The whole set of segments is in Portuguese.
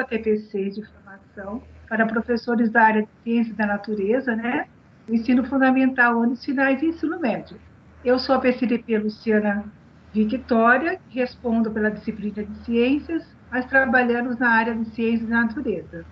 TPC de formação para professores da área de Ciências da Natureza, né? O ensino fundamental, anos finais e ensino médio. Eu sou a PCDP Luciana Victória, respondo pela disciplina de Ciências, mas trabalhamos na área de Ciências da Natureza.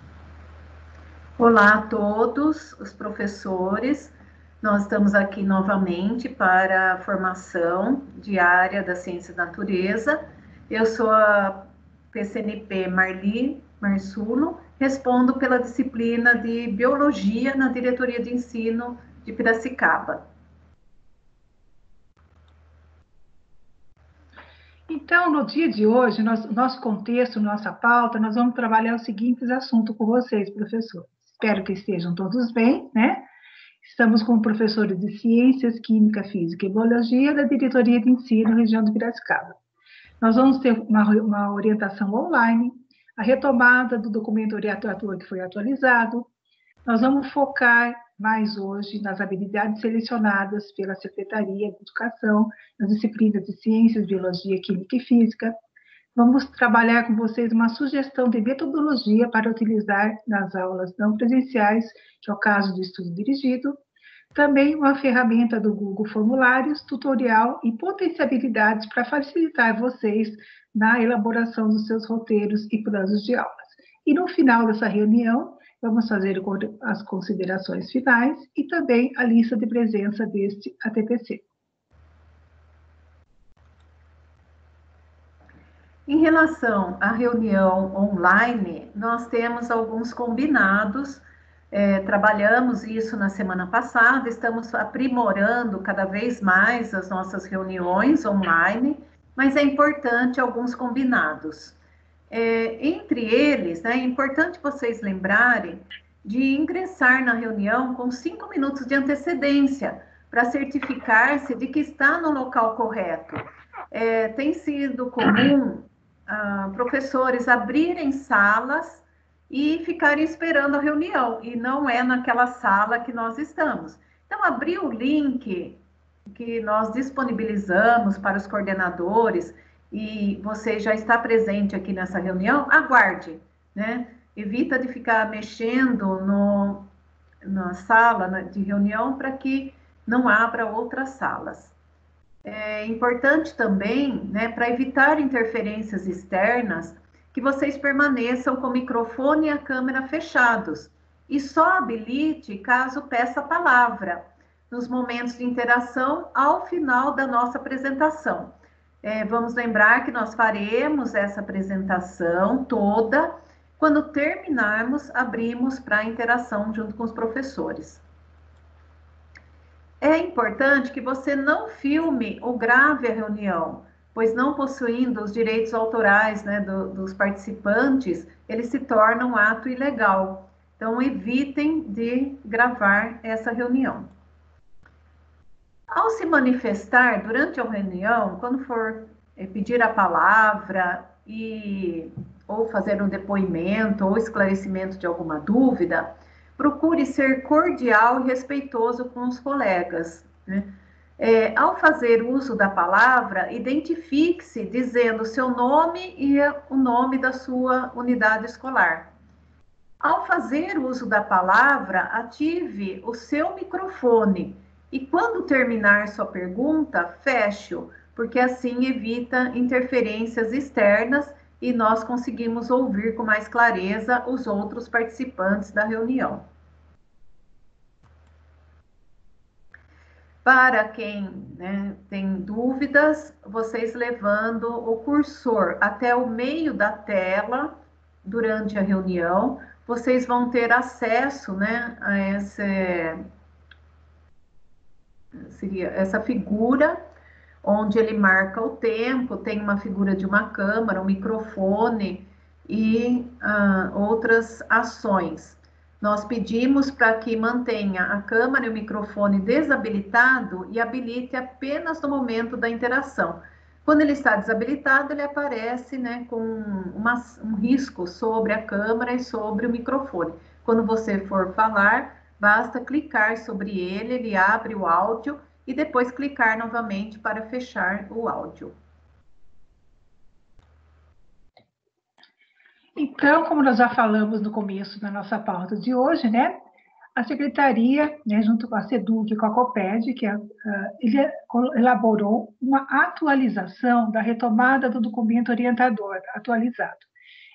Olá a todos os professores, nós estamos aqui novamente para a formação diária da Ciência da Natureza. Eu sou a PCNP Marli Marsulo, respondo pela disciplina de Biologia na Diretoria de Ensino de Piracicaba. Então, no dia de hoje, nosso contexto, nossa pauta, nós vamos trabalhar os seguintes assuntos com vocês, professores. Espero que estejam todos bem, né? Estamos com professores de Ciências, Química, Física e Biologia da Diretoria de Ensino, região de Piracicaba. Nós vamos ter uma orientação online, a retomada do documento orientador que foi atualizado. Nós vamos focar mais hoje nas habilidades selecionadas pela Secretaria de Educação, nas disciplinas de Ciências, Biologia, Química e Física. Vamos trabalhar com vocês uma sugestão de metodologia para utilizar nas aulas não presenciais, que é o caso do estudo dirigido. Também uma ferramenta do Google Formulários, tutorial e potencialidades para facilitar vocês na elaboração dos seus roteiros e planos de aulas. E no final dessa reunião, vamos fazer as considerações finais e também a lista de presença deste ATPC. Em relação à reunião online, nós temos alguns combinados, trabalhamos isso na semana passada, estamos aprimorando cada vez mais as nossas reuniões online, mas é importante alguns combinados. Entre eles, é importante vocês lembrarem de ingressar na reunião com 5 minutos de antecedência, para certificar-se de que está no local correto. Tem sido comum professores abrirem salas e ficarem esperando a reunião, e não é naquela sala que nós estamos. Então, abrir o link que nós disponibilizamos para os coordenadores e você já está presente aqui nessa reunião, aguarde, né? Evita de ficar mexendo na sala de reunião para que não abra outras salas. É importante também, né, para evitar interferências externas, que vocês permaneçam com o microfone e a câmera fechados e só habilite caso peça a palavra nos momentos de interação ao final da nossa apresentação. Vamos lembrar que nós faremos essa apresentação toda. Quando terminarmos, abrimos para a interação junto com os professores. É importante que você não filme ou grave a reunião, pois não possuindo os direitos autorais, né, dos participantes, ele se torna um ato ilegal. Então, evitem de gravar essa reunião. Ao se manifestar durante a reunião, quando for pedir a palavra ou fazer um depoimento ou esclarecimento de alguma dúvida, procure ser cordial e respeitoso com os colegas, né? Ao fazer uso da palavra, identifique-se dizendo o seu nome e o nome da sua unidade escolar. Ao fazer uso da palavra, ative o seu microfone e quando terminar sua pergunta, feche-o, porque assim evita interferências externas e nós conseguimos ouvir com mais clareza os outros participantes da reunião. Para quem, né, tem dúvidas, vocês levando o cursor até o meio da tela durante a reunião, vocês vão ter acesso, né, a essa figura onde ele marca o tempo, tem uma figura de uma câmera, um microfone e outras ações. Nós pedimos para que mantenha a câmera e o microfone desabilitado e habilite apenas no momento da interação. Quando ele está desabilitado, ele aparece, né, com um risco sobre a câmera e sobre o microfone. Quando você for falar, basta clicar sobre ele, ele abre o áudio e depois clicar novamente para fechar o áudio. Então, como nós já falamos no começo da nossa pauta de hoje, né, a Secretaria, né, junto com a SEDUC e com a COPED, ele elaborou uma atualização da retomada do documento orientador atualizado.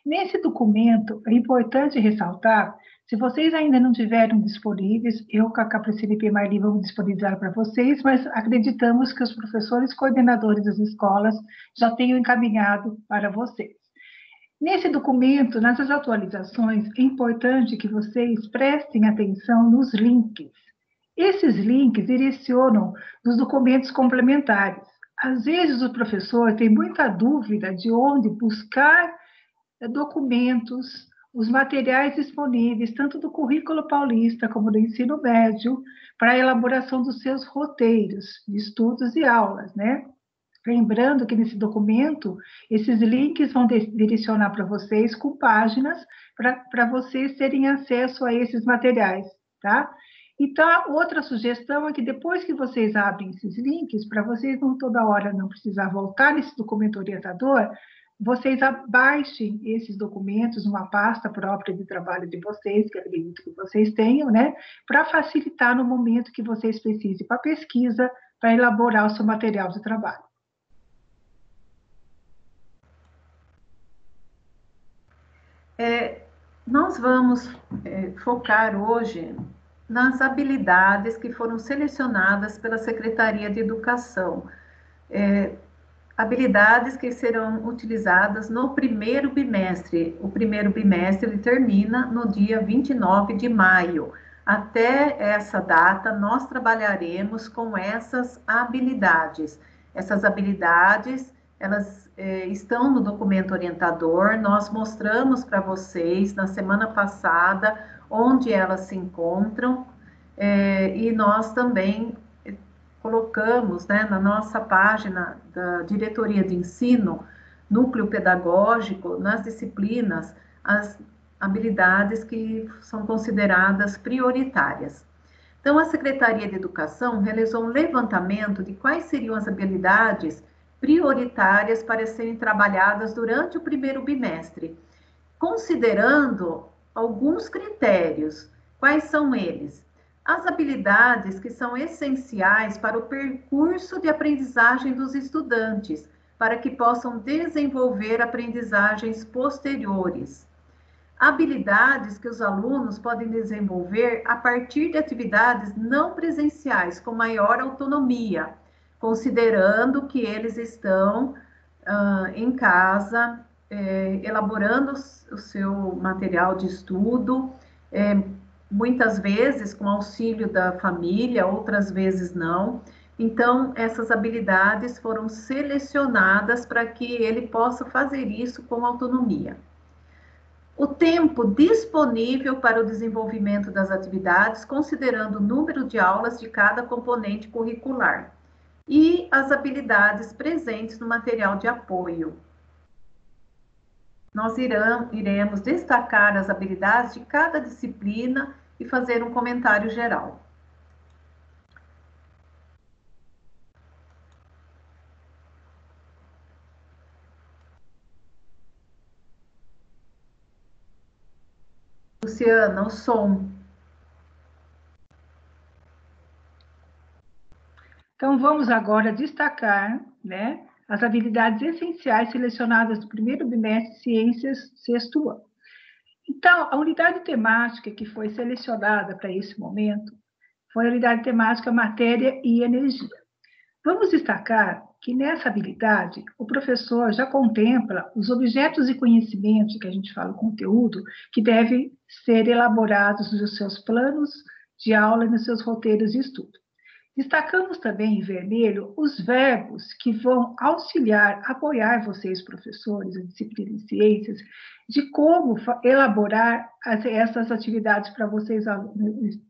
Nesse documento, é importante ressaltar, se vocês ainda não tiveram disponíveis, eu com a Capricilipe e Marli vamos disponibilizar para vocês, mas acreditamos que os professores coordenadores das escolas já tenham encaminhado para vocês. Nesse documento, nessas atualizações, é importante que vocês prestem atenção nos links. Esses links direcionam os documentos complementares. Às vezes, o professor tem muita dúvida de onde buscar documentos, os materiais disponíveis, tanto do currículo paulista como do ensino médio, para a elaboração dos seus roteiros de estudos e aulas, né? Lembrando que nesse documento, esses links vão direcionar para vocês com páginas para vocês terem acesso a esses materiais, tá? Então, outra sugestão é que depois que vocês abrem esses links, para vocês não toda hora não precisar voltar nesse documento orientador, vocês baixem esses documentos numa pasta própria de trabalho de vocês, que eu acredito que vocês tenham, né? Para facilitar no momento que vocês precisem para pesquisa, para elaborar o seu material de trabalho. Nós vamos focar hoje nas habilidades que foram selecionadas pela Secretaria de Educação. Habilidades que serão utilizadas no primeiro bimestre. O primeiro bimestre ele termina no dia 29 de maio. Até essa data, nós trabalharemos com essas habilidades. Essas habilidades, elas estão no documento orientador, nós mostramos para vocês na semana passada onde elas se encontram, e nós também colocamos, né, na nossa página da Diretoria de Ensino, Núcleo Pedagógico, nas disciplinas, as habilidades que são consideradas prioritárias. Então, a Secretaria de Educação realizou um levantamento de quais seriam as habilidades prioritárias para serem trabalhadas durante o primeiro bimestre, considerando alguns critérios. Quais são eles? As habilidades que são essenciais para o percurso de aprendizagem dos estudantes, para que possam desenvolver aprendizagens posteriores. Habilidades que os alunos podem desenvolver a partir de atividades não presenciais, com maior autonomia, considerando que eles estão em casa, elaborando o seu material de estudo, muitas vezes com auxílio da família, outras vezes não. Então, essas habilidades foram selecionadas para que ele possa fazer isso com autonomia. O tempo disponível para o desenvolvimento das atividades, considerando o número de aulas de cada componente curricular. E as habilidades presentes no material de apoio. Nós iremos destacar as habilidades de cada disciplina e fazer um comentário geral. Luciana, o som. Então, vamos agora destacar, né, as habilidades essenciais selecionadas no primeiro bimestre Ciências, sexto ano. Então, a unidade temática que foi selecionada para esse momento foi a unidade temática Matéria e Energia. Vamos destacar que nessa habilidade, o professor já contempla os objetos e conhecimentos, que a gente fala o conteúdo, que devem ser elaborados nos seus planos de aula e nos seus roteiros de estudo. Destacamos também em vermelho os verbos que vão auxiliar, apoiar vocês, professores, a disciplina de ciências, de como elaborar essas atividades para vocês,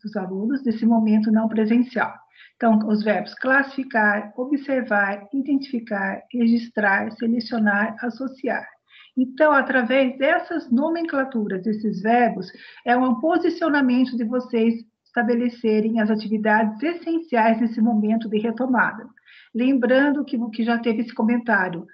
os alunos, nesse momento não presencial. Então, os verbos classificar, observar, identificar, registrar, selecionar, associar. Então, através dessas nomenclaturas, desses verbos, é um posicionamento de vocês estabelecerem as atividades essenciais nesse momento de retomada. Lembrando que já teve esse comentário,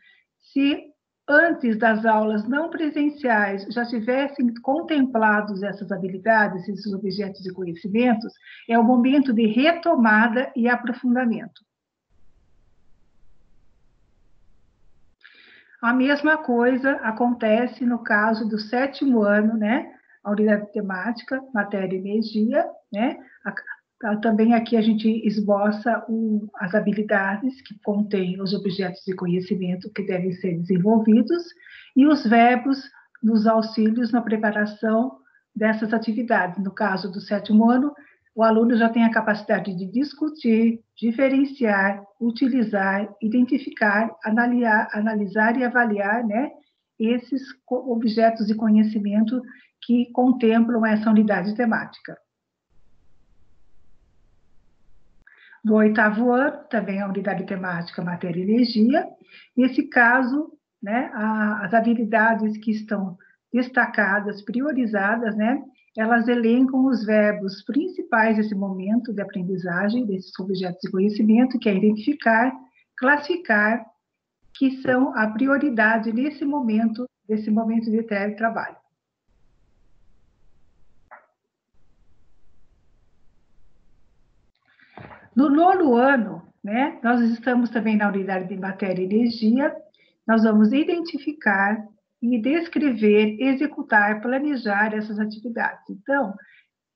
se antes das aulas não presenciais, já tivessem contemplados essas habilidades, esses objetos de conhecimentos, é o momento de retomada e aprofundamento. A mesma coisa acontece no caso do 7º ano, né? A unidade temática, matéria e energia, né? Também aqui a gente esboça as habilidades que contêm os objetos de conhecimento que devem ser desenvolvidos e os verbos nos auxílios na preparação dessas atividades. No caso do 7º ano, o aluno já tem a capacidade de discutir, diferenciar, utilizar, identificar, analisar e avaliar, né, esses objetos de conhecimento que contemplam essa unidade temática. No 8º ano, também a unidade temática matéria e energia. Nesse caso, né, as habilidades que estão destacadas, priorizadas, né, elas elencam os verbos principais desse momento de aprendizagem, desses objetos de conhecimento, que é identificar, classificar, que são a prioridade nesse momento, desse momento de trabalho. No 9º ano, né, nós estamos também na unidade de matéria e energia, nós vamos identificar e descrever, executar, planejar essas atividades. Então,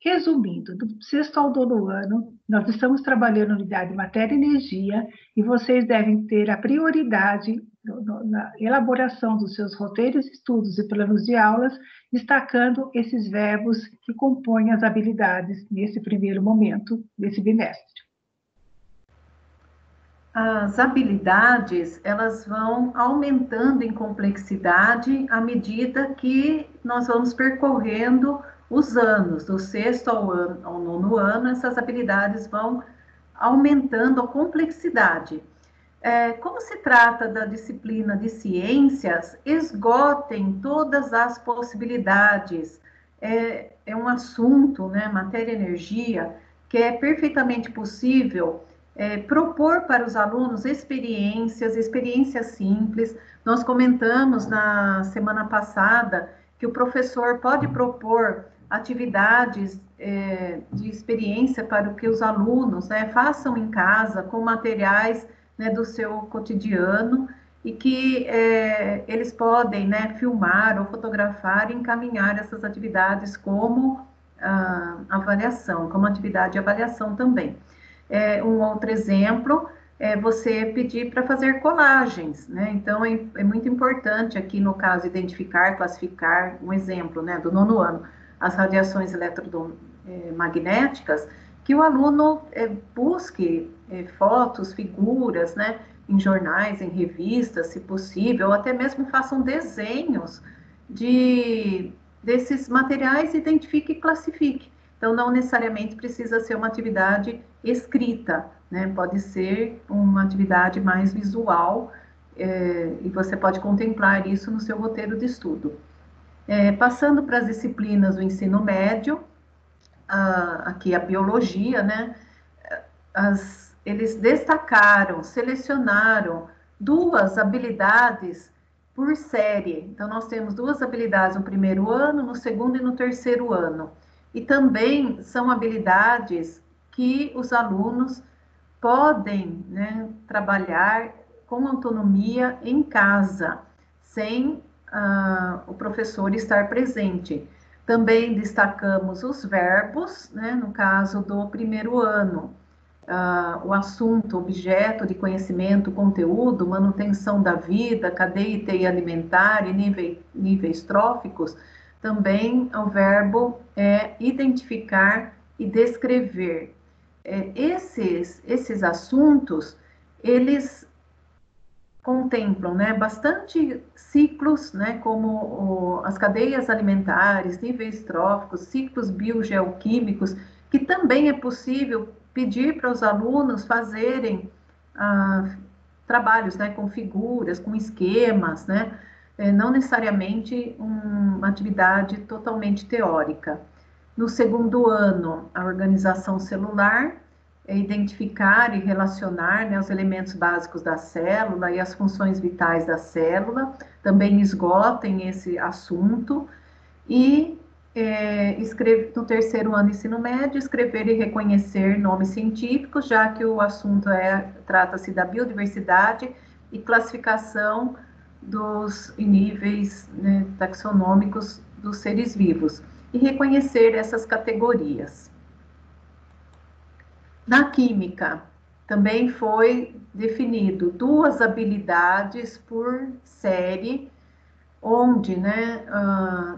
resumindo, do 6º ao 9º ano, nós estamos trabalhando na unidade de matéria e energia e vocês devem ter a prioridade na elaboração dos seus roteiros, estudos e planos de aulas, destacando esses verbos que compõem as habilidades nesse primeiro momento, desse bimestre. As habilidades, elas vão aumentando em complexidade à medida que nós vamos percorrendo os anos, do 6º ao 9º ano, essas habilidades vão aumentando a complexidade. Como se trata da disciplina de ciências, esgotem todas as possibilidades. É um assunto, né, matéria e energia, que é perfeitamente possível propor para os alunos experiências simples. Nós comentamos na semana passada que o professor pode propor atividades de experiência para que os alunos, né, façam em casa com materiais, né, do seu cotidiano e que eles podem, né, filmar ou fotografar e encaminhar essas atividades como avaliação, como atividade de avaliação também. Um outro exemplo é você pedir para fazer colagens, né? Então, é muito importante aqui, no caso, identificar, classificar, um exemplo, né, do 9º ano, as radiações eletromagnéticas, que o aluno busque fotos, figuras, né, em jornais, em revistas, se possível, ou até mesmo façam desenhos desses materiais, identifique e classifique. Então, não necessariamente precisa ser uma atividade escrita, né? Pode ser uma atividade mais visual, e você pode contemplar isso no seu roteiro de estudo. Passando para as disciplinas do ensino médio, aqui a biologia, né? Eles destacaram, selecionaram 2 habilidades por série. Então, nós temos 2 habilidades no 1º ano, no 2º e no 3º ano. E também são habilidades que os alunos podem, né, trabalhar com autonomia em casa, sem o professor estar presente. Também destacamos os verbos, né, no caso do 1º ano, o assunto, objeto de conhecimento, conteúdo, manutenção da vida, cadeia e teia alimentar e níveis tróficos. Também o verbo é identificar e descrever. Esses assuntos, eles contemplam, né, bastante ciclos, né, como as cadeias alimentares, níveis tróficos, ciclos biogeoquímicos, que também é possível pedir para os alunos fazerem trabalhos, né, com figuras, com esquemas, né, não necessariamente uma atividade totalmente teórica. No 2º ano, a organização celular, identificar e relacionar, né, os elementos básicos da célula e as funções vitais da célula. também esgotem esse assunto. E no terceiro ano do ensino médio, escrever e reconhecer nomes científicos, já que o assunto trata-se da biodiversidade e classificação dos níveis, né, taxonômicos dos seres vivos, e reconhecer essas categorias. Na química, também foi definido 2 habilidades por série, onde, né,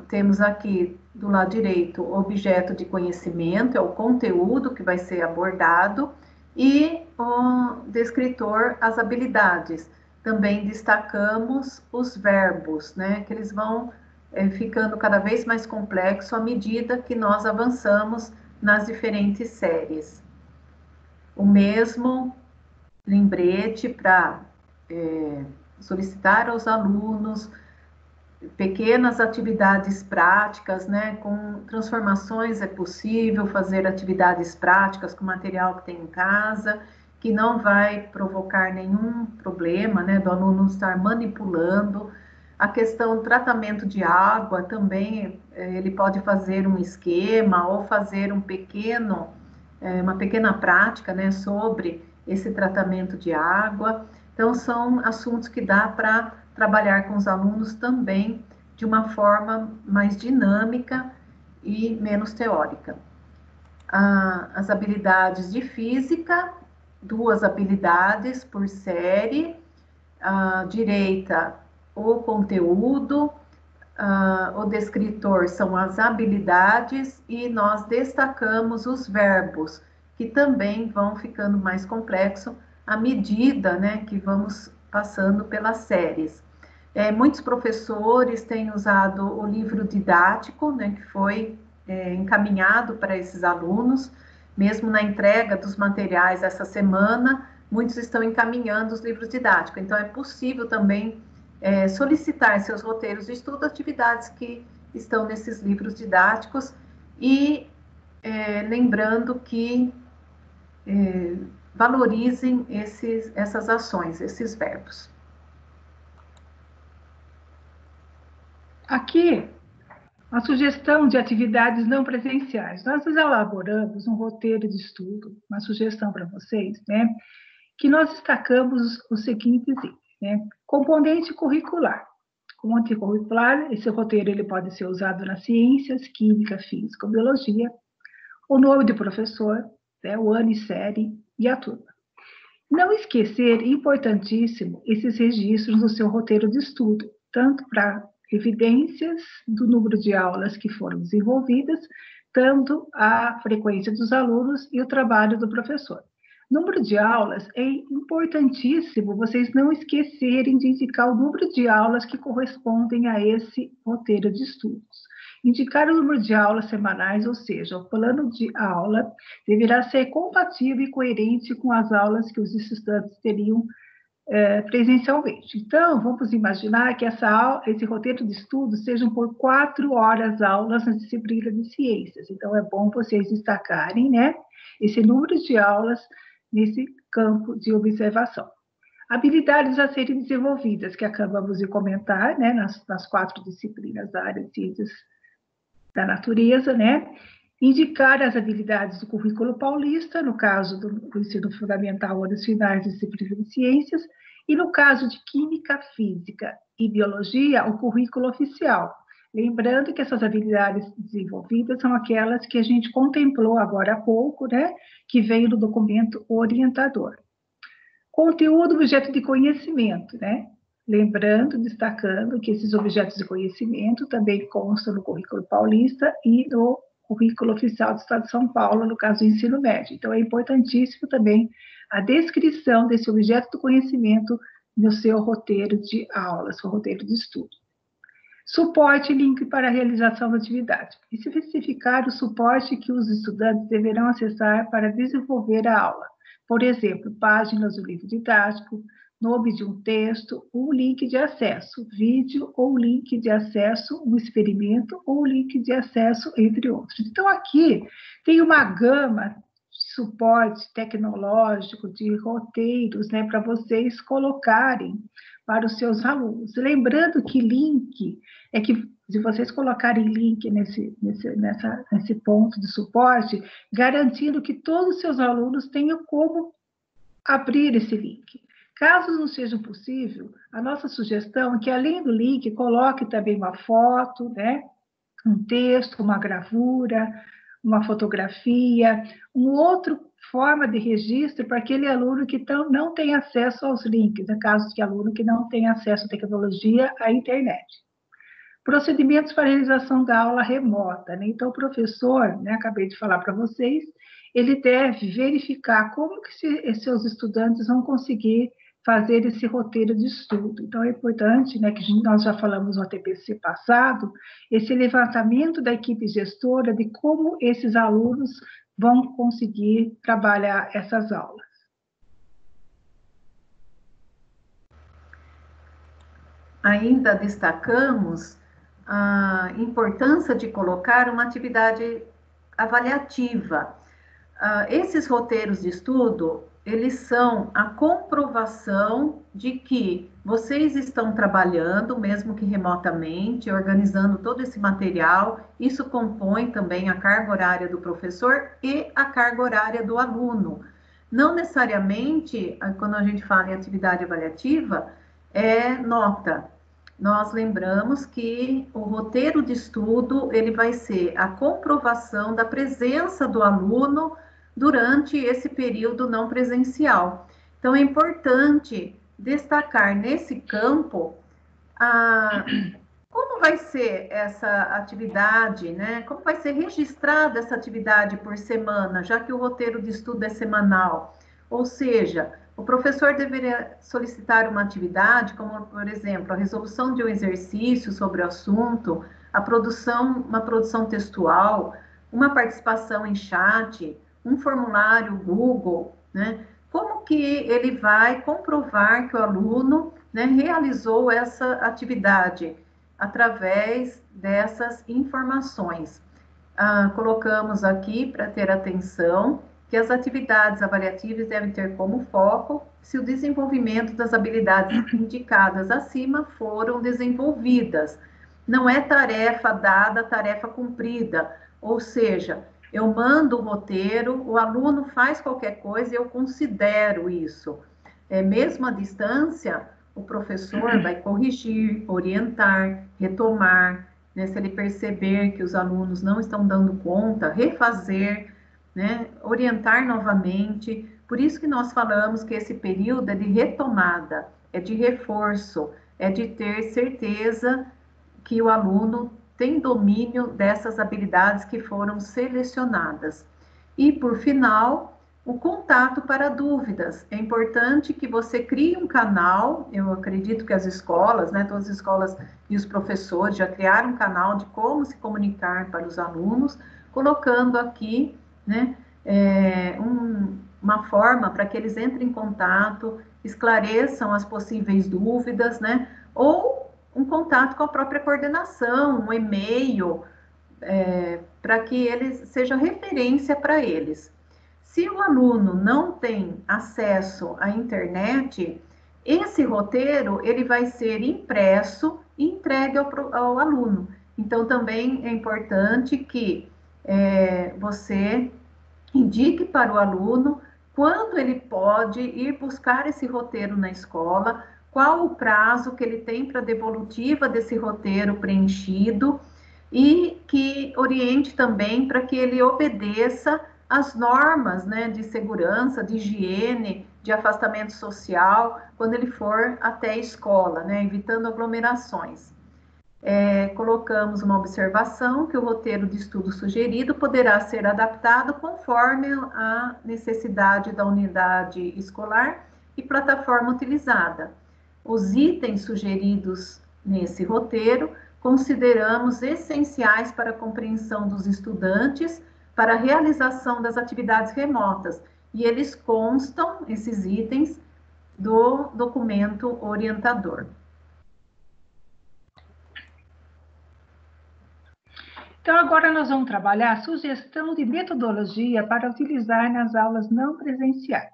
temos aqui do lado direito o objeto de conhecimento, é o conteúdo que vai ser abordado, e o descritor, as habilidades. Também destacamos os verbos, né, que eles vão ficando cada vez mais complexos à medida que nós avançamos nas diferentes séries. O mesmo lembrete para solicitar aos alunos pequenas atividades práticas, né? Com transformações é possível fazer atividades práticas com material que tem em casa, que não vai provocar nenhum problema, né? Do aluno estar manipulando. A questão do tratamento de água também, ele pode fazer um esquema ou fazer uma pequena prática, né? Sobre esse tratamento de água. Então, são assuntos que dá para trabalhar com os alunos também de uma forma mais dinâmica e menos teórica. As habilidades de física, 2 habilidades por série, a direita, o conteúdo, o descritor são as habilidades, e nós destacamos os verbos, que também vão ficando mais complexo à medida, né, que vamos passando pelas séries. Muitos professores têm usado o livro didático, né, que foi encaminhado para esses alunos, mesmo na entrega dos materiais essa semana, muitos estão encaminhando os livros didáticos, então é possível também solicitar seus roteiros de estudo, atividades que estão nesses livros didáticos, e lembrando que valorizem essas ações, esses verbos. Aqui, a sugestão de atividades não presenciais. Nós elaboramos um roteiro de estudo, uma sugestão para vocês, né? Que nós destacamos os seguintes itens, né? Componente curricular. Componente curricular, esse roteiro ele pode ser usado nas ciências, química, física, biologia, o nome do professor, né? O ano e série e a turma. Não esquecer, importantíssimo, esses registros no seu roteiro de estudo, tanto para evidências do número de aulas que foram desenvolvidas, tanto a frequência dos alunos e o trabalho do professor. Número de aulas, é importantíssimo vocês não esquecerem de indicar o número de aulas que correspondem a esse roteiro de estudos. Indicar o número de aulas semanais, ou seja, o plano de aula deverá ser compatível e coerente com as aulas que os estudantes teriam presencialmente. Então, vamos imaginar que esse roteiro de estudo sejam por 4 horas aulas na disciplina de ciências. Então, é bom vocês destacarem, né, esse número de aulas nesse campo de observação. Habilidades a serem desenvolvidas, que acabamos de comentar, né, nas 4 disciplinas da área de ciências da natureza, né? Indicar as habilidades do currículo paulista, no caso do ensino fundamental, anos finais de disciplina de ciências, e no caso de química, física e biologia, o currículo oficial. Lembrando que essas habilidades desenvolvidas são aquelas que a gente contemplou agora há pouco, né? Que veio do documento orientador. Conteúdo, objeto de conhecimento, né? Lembrando, destacando que esses objetos de conhecimento também constam no currículo paulista e no currículo oficial do Estado de São Paulo, no caso do ensino médio. Então, é importantíssimo também a descrição desse objeto do conhecimento no seu roteiro de aulas, seu roteiro de estudo. Suporte e link para a realização da atividade. Especificar o suporte que os estudantes deverão acessar para desenvolver a aula. Por exemplo, páginas do livro didático, nome de um texto, um link de acesso, vídeo ou link de acesso, um experimento ou link de acesso, entre outros. Então, aqui tem uma gama de suporte tecnológico, de roteiros, né, para vocês colocarem para os seus alunos. Lembrando que link é que, se vocês colocarem link nesse ponto de suporte, garantindo que todos os seus alunos tenham como abrir esse link. Caso não seja possível, a nossa sugestão é que, além do link, coloque também uma foto, né? Um texto, uma gravura, uma fotografia, uma outra forma de registro para aquele aluno que não tem acesso aos links, no caso de aluno que não tem acesso à tecnologia, à internet. Procedimentos para realização da aula remota, né? Então, o professor, né, acabei de falar para vocês, ele deve verificar como que seus estudantes vão conseguir fazer esse roteiro de estudo. Então, é importante, né, que nós já falamos no ATPC passado, esse levantamento da equipe gestora de como esses alunos vão conseguir trabalhar essas aulas. Ainda destacamos a importância de colocar uma atividade avaliativa. Esses roteiros de estudo, eles são a comprovação de que vocês estão trabalhando, mesmo que remotamente, organizando todo esse material. Isso compõe também a carga horária do professor e a carga horária do aluno. Não necessariamente, quando a gente fala em atividade avaliativa, é nota. Nós lembramos que o roteiro de estudo, ele vai ser a comprovação da presença do aluno durante esse período não presencial. Então, é importante destacar nesse campo como vai ser essa atividade, né? Como vai ser registrada essa atividade por semana, já que o roteiro de estudo é semanal. Ou seja, o professor deveria solicitar uma atividade, como, por exemplo, a resolução de um exercício sobre o assunto, uma produção textual, uma participação em chat, um formulário Google, né? Como que ele vai comprovar que o aluno, né, realizou essa atividade? Através dessas informações. Colocamos aqui para ter atenção que as atividades avaliativas devem ter como foco se o desenvolvimento das habilidades indicadas acima foram desenvolvidas. Não é tarefa dada, tarefa cumprida, ou seja, eu mando o roteiro, o aluno faz qualquer coisa e eu considero isso. Mesmo à distância, o professor vai corrigir, orientar, retomar, né? Se ele perceber que os alunos não estão dando conta, refazer, né? Orientar novamente. Por isso que nós falamos que esse período é de retomada, é de reforço, é de ter certeza que o aluno tem domínio dessas habilidades que foram selecionadas. E, por final, o contato para dúvidas. É importante que você crie um canal, eu acredito que as escolas, né, todas as escolas e os professores já criaram um canal de como se comunicar para os alunos, colocando aqui, né, uma forma para que eles entrem em contato, esclareçam as possíveis dúvidas, né, ou um contato com a própria coordenação, um e-mail, para que ele seja referência para eles. Se o aluno não tem acesso à internet, esse roteiro ele vai ser impresso e entregue ao aluno. Então, também é importante que você indique para o aluno quando ele pode ir buscar esse roteiro na escola, qual o prazo que ele tem para a devolutiva desse roteiro preenchido e que oriente também para que ele obedeça às normas, né, de segurança, de higiene, de afastamento social, quando ele for até a escola, né, evitando aglomerações. Colocamos uma observação que o roteiro de estudo sugerido poderá ser adaptado conforme a necessidade da unidade escolar e plataforma utilizada. Os itens sugeridos nesse roteiro consideramos essenciais para a compreensão dos estudantes para a realização das atividades remotas, e eles constam, esses itens, do documento orientador. Então, agora nós vamos trabalhar a sugestão de metodologia para utilizar nas aulas não presenciais.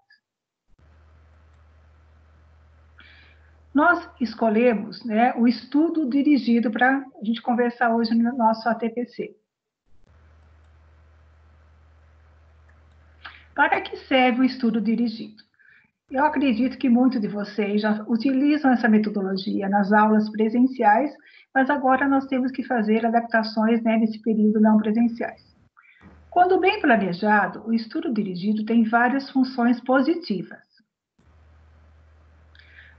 Nós escolhemos, né, o estudo dirigido para a gente conversar hoje no nosso ATPC. Para que serve o estudo dirigido? Eu acredito que muitos de vocês já utilizam essa metodologia nas aulas presenciais, mas agora nós temos que fazer adaptações, né, nesse período não presenciais. Quando bem planejado, o estudo dirigido tem várias funções positivas.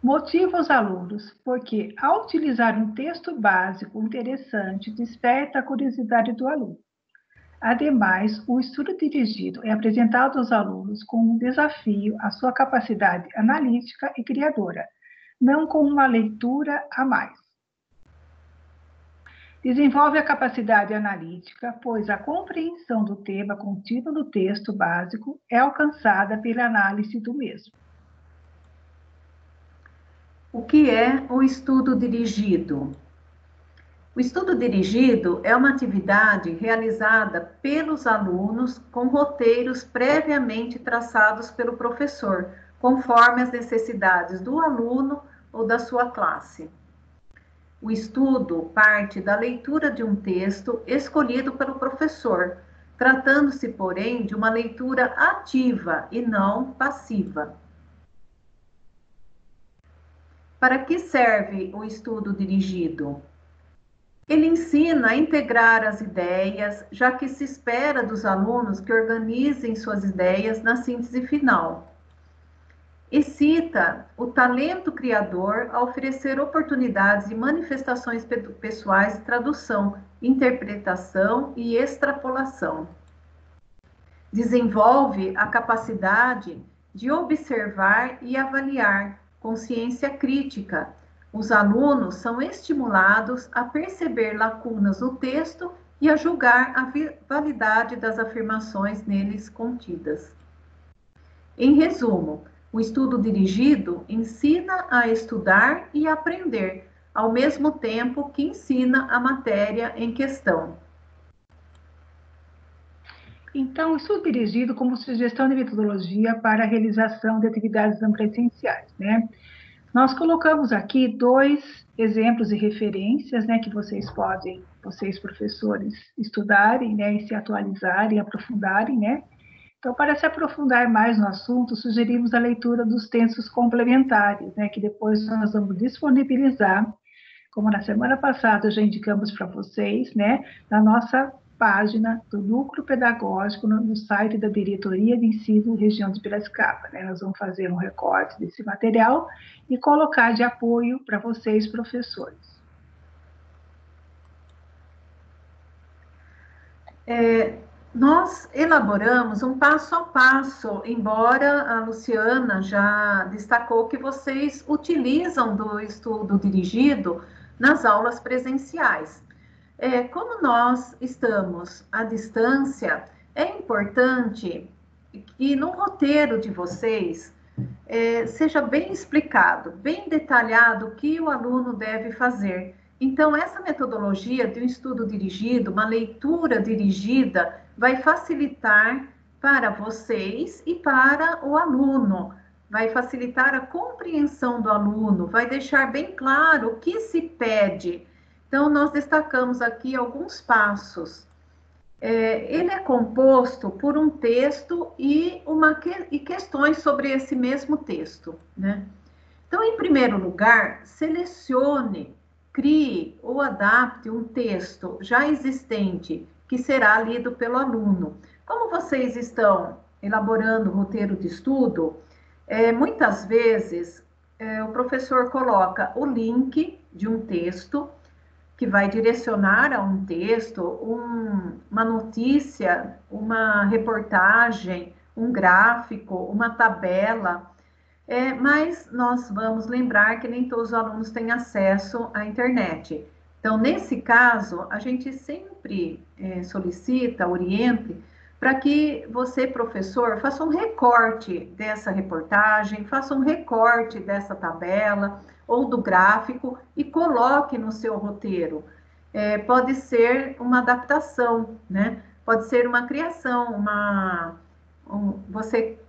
Motiva os alunos, porque ao utilizar um texto básico interessante, desperta a curiosidade do aluno. Ademais, o estudo dirigido é apresentado aos alunos com um desafio à sua capacidade analítica e criadora, não com uma leitura a mais. Desenvolve a capacidade analítica, pois a compreensão do tema contido no texto básico é alcançada pela análise do mesmo. O que é o estudo dirigido? O estudo dirigido é uma atividade realizada pelos alunos com roteiros previamente traçados pelo professor, conforme as necessidades do aluno ou da sua classe. O estudo parte da leitura de um texto escolhido pelo professor, tratando-se, porém, de uma leitura ativa e não passiva. Para que serve o estudo dirigido? Ele ensina a integrar as ideias, já que se espera dos alunos que organizem suas ideias na síntese final. Excita o talento criador a oferecer oportunidades de manifestações pessoais de tradução, interpretação e extrapolação. Desenvolve a capacidade de observar e avaliar, consciência crítica. Os alunos são estimulados a perceber lacunas no texto e a julgar a validade das afirmações neles contidas. Em resumo, o estudo dirigido ensina a estudar e aprender, ao mesmo tempo que ensina a matéria em questão. Então, estudo dirigido como sugestão de metodologia para a realização de atividades não presenciais, né? Nós colocamos aqui 2 exemplos e referências, né, que vocês podem, vocês professores, estudarem, né, e se atualizarem, aprofundarem, né? Então, para se aprofundar mais no assunto, sugerimos a leitura dos textos complementares, né, que depois nós vamos disponibilizar, como na semana passada já indicamos para vocês, né, na nossa página do Núcleo Pedagógico no site da Diretoria de Ensino Região de Piracicaba, né? Nós vamos fazer um recorte desse material e colocar de apoio para vocês, professores. Nós elaboramos um passo a passo, embora a Luciana já destacou que vocês utilizam do estudo dirigido nas aulas presenciais. Como nós estamos à distância, é importante que no roteiro de vocês seja bem explicado, bem detalhado o que o aluno deve fazer. Então, essa metodologia de um estudo dirigido, uma leitura dirigida, vai facilitar para vocês e para o aluno, vai facilitar a compreensão do aluno, vai deixar bem claro o que se pede. Então, nós destacamos aqui alguns passos. Ele é composto por um texto e questões sobre esse mesmo texto, né? Então, em primeiro lugar, selecione, crie ou adapte um texto já existente que será lido pelo aluno. Como vocês estão elaborando o roteiro de estudo, muitas vezes o professor coloca o link de um texto que vai direcionar a um texto, uma notícia, uma reportagem, um gráfico, uma tabela. Mas nós vamos lembrar que nem todos os alunos têm acesso à internet. Então, nesse caso, a gente sempre solicita, oriente, para que você, professor, faça um recorte dessa reportagem, faça um recorte dessa tabela ou do gráfico e coloque no seu roteiro. Pode ser uma adaptação, né? Pode ser uma criação, você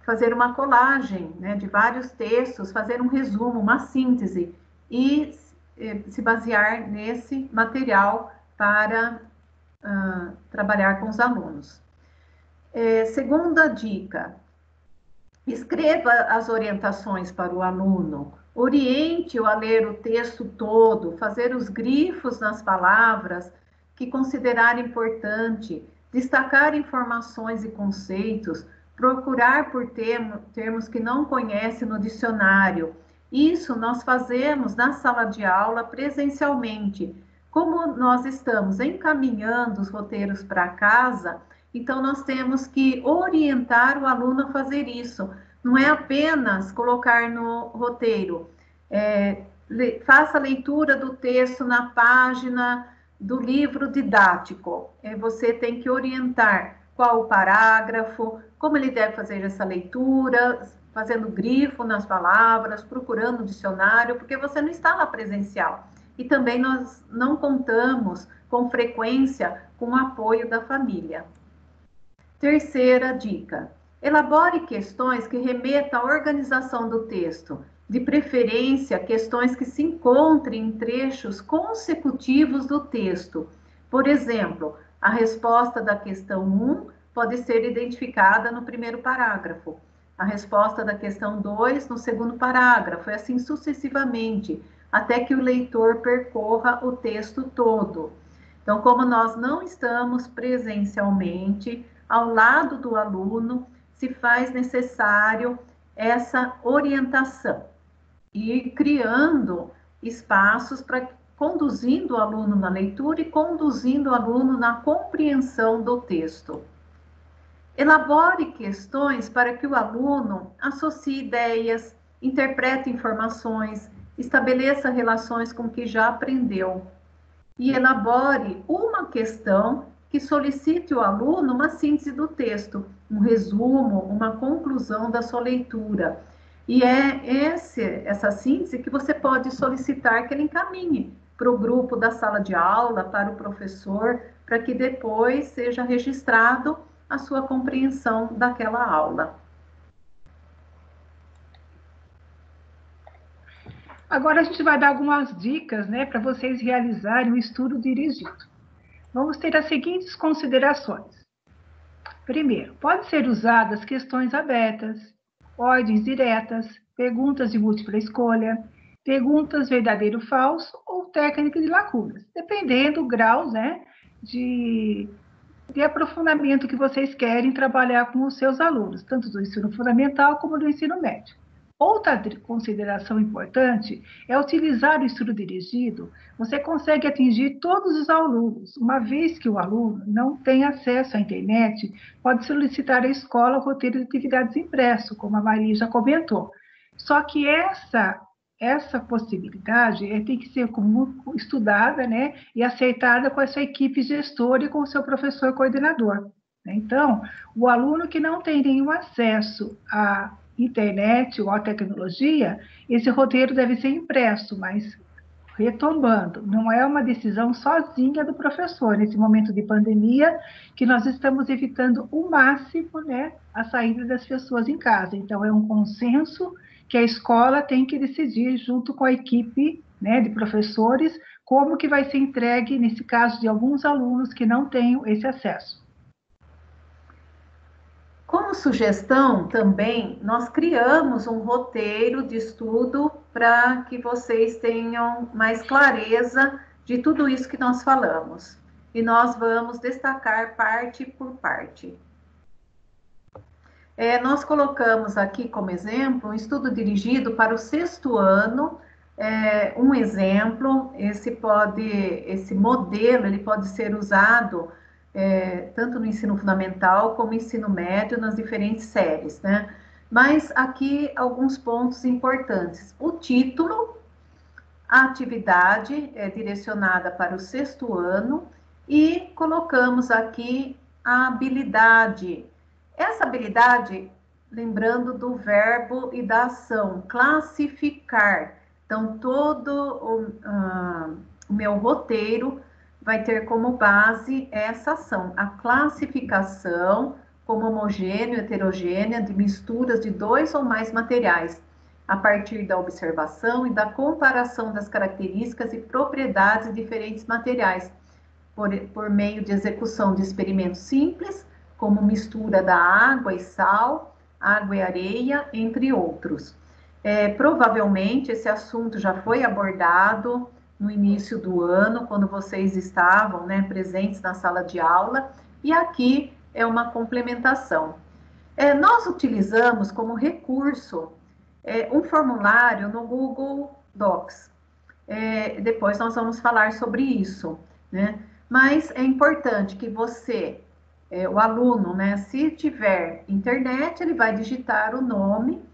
fazer uma colagem, né, de vários textos, fazer um resumo, uma síntese e se basear nesse material para trabalhar com os alunos. Segunda dica, escreva as orientações para o aluno, oriente-o a ler o texto todo, fazer os grifos nas palavras que considerar importante, destacar informações e conceitos, procurar por termos que não conhece no dicionário. Isso nós fazemos na sala de aula presencialmente. Como nós estamos encaminhando os roteiros para casa, então nós temos que orientar o aluno a fazer isso. Não é apenas colocar no roteiro. Faça a leitura do texto na página do livro didático. Você tem que orientar qual o parágrafo, como ele deve fazer essa leitura, fazendo grifo nas palavras, procurando o dicionário, porque você não está lá presencial. E também nós não contamos com frequência com o apoio da família. Terceira dica, elabore questões que remetam à organização do texto, de preferência questões que se encontrem em trechos consecutivos do texto. Por exemplo, a resposta da questão 1 pode ser identificada no primeiro parágrafo, a resposta da questão 2 no segundo parágrafo, e assim sucessivamente, até que o leitor percorra o texto todo. Então, como nós não estamos presencialmente ao lado do aluno, se faz necessário essa orientação e criando espaços para conduzindo o aluno na leitura e conduzindo o aluno na compreensão do texto. Elabore questões para que o aluno associe ideias, interprete informações, estabeleça relações com o que já aprendeu e elabore uma questão que solicite ao aluno uma síntese do texto, um resumo, uma conclusão da sua leitura. E é essa síntese que você pode solicitar que ele encaminhe para o grupo da sala de aula, para o professor, para que depois seja registrado a sua compreensão daquela aula. Agora a gente vai dar algumas dicas, né, para vocês realizarem o estudo dirigido. Vamos ter as seguintes considerações. Primeiro, pode ser usadas questões abertas, ordens diretas, perguntas de múltipla escolha, perguntas verdadeiro ou falso ou técnica de lacunas, dependendo do grau, né, de aprofundamento que vocês querem trabalhar com os seus alunos, tanto do ensino fundamental como do ensino médio. Outra consideração importante é utilizar o estudo dirigido. Você consegue atingir todos os alunos. Uma vez que o aluno não tem acesso à internet, pode solicitar à escola o roteiro de atividades impresso, como a Maria já comentou. Só que essa possibilidade tem que ser estudada, né, e aceitada com a sua equipe gestora e com o seu professor coordenador. Então, o aluno que não tem nenhum acesso à internet ou à tecnologia, esse roteiro deve ser impresso, mas retomando, não é uma decisão sozinha do professor, nesse momento de pandemia, que nós estamos evitando o máximo, né, a saída das pessoas em casa. Então, é um consenso que a escola tem que decidir, junto com a equipe, né, de professores, como que vai ser entregue, nesse caso de alguns alunos que não tenham esse acesso. Como sugestão também, nós criamos um roteiro de estudo para que vocês tenham mais clareza de tudo isso que nós falamos. E nós vamos destacar parte por parte. Nós colocamos aqui como exemplo um estudo dirigido para o 6º ano. Um exemplo, esse modelo ele pode ser usado tanto no ensino fundamental como no ensino médio, nas diferentes séries, né? Mas aqui alguns pontos importantes. O título, a atividade é direcionada para o 6º ano e colocamos aqui a habilidade. Essa habilidade, lembrando do verbo e da ação, classificar. Então, todo o meu roteiro vai ter como base essa ação, a classificação como homogêneo, heterogênea, de misturas de dois ou mais materiais, a partir da observação e da comparação das características e propriedades de diferentes materiais, por meio de execução de experimentos simples, como mistura da água e sal, água e areia, entre outros. Provavelmente esse assunto já foi abordado no início do ano, quando vocês estavam, né, presentes na sala de aula, e aqui é uma complementação. Nós utilizamos como recurso um formulário no Google Docs. Depois nós vamos falar sobre isso, né? Mas é importante que você, o aluno, né, se tiver internet, ele vai digitar o nome,